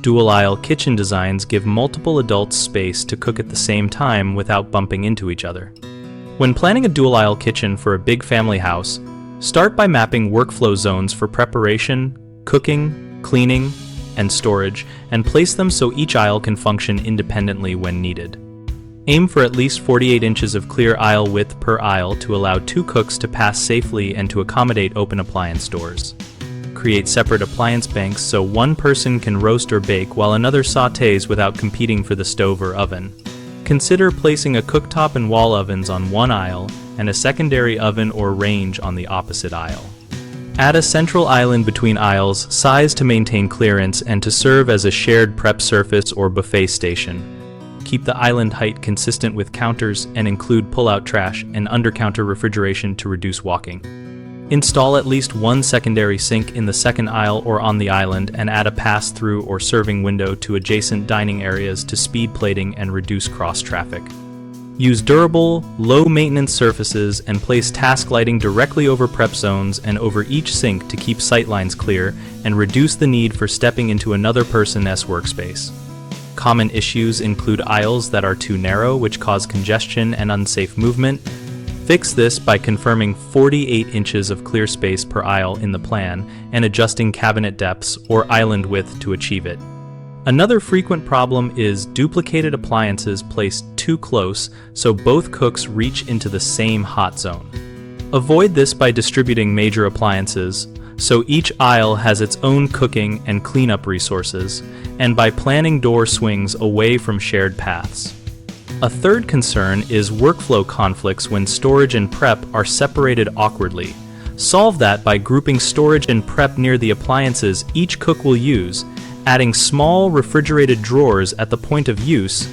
dual-aisle kitchen designs give multiple adults space to cook at the same time without bumping into each other. When planning a dual-aisle kitchen for a big family house, start by mapping workflow zones for preparation, cooking, cleaning, and storage, and place them so each aisle can function independently when needed. Aim for at least 48 inches of clear aisle width per aisle to allow 2 cooks to pass safely and to accommodate open appliance doors. Create separate appliance banks so one person can roast or bake while another sautés without competing for the stove or oven. Consider placing a cooktop and wall ovens on one aisle and a secondary oven or range on the opposite aisle. Add a central island between aisles, sized to maintain clearance and to serve as a shared prep surface or buffet station. Keep the island height consistent with counters and include pull-out trash and under-counter refrigeration to reduce walking. Install at least one secondary sink in the second aisle or on the island and add a pass-through or serving window to adjacent dining areas to speed plating and reduce cross-traffic. Use durable, low-maintenance surfaces and place task lighting directly over prep zones and over each sink to keep sightlines clear and reduce the need for stepping into another person's workspace. Common issues include aisles that are too narrow, which cause congestion and unsafe movement. Fix this by confirming 48 inches of clear space per aisle in the plan and adjusting cabinet depths or island width to achieve it. Another frequent problem is duplicated appliances placed too close so both cooks reach into the same hot zone. Avoid this by distributing major appliances so each aisle has its own cooking and cleanup resources, and by planning door swings away from shared paths. A third concern is workflow conflicts when storage and prep are separated awkwardly. Solve that by grouping storage and prep near the appliances each cook will use, adding small refrigerated drawers at the point of use,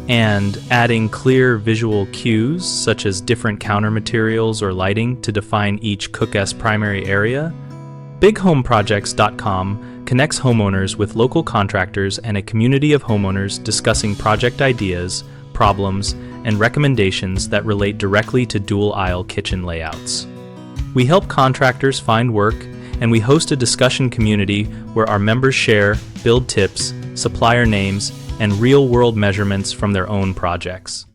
and adding clear visual cues such as different counter materials or lighting to define each cook's primary area. BigHomeProjects.com connects homeowners with local contractors and a community of homeowners discussing project ideas, problems, and recommendations that relate directly to dual-aisle kitchen layouts. We help contractors find work, and we host a discussion community where our members share, build tips, supplier names, and real-world measurements from their own projects.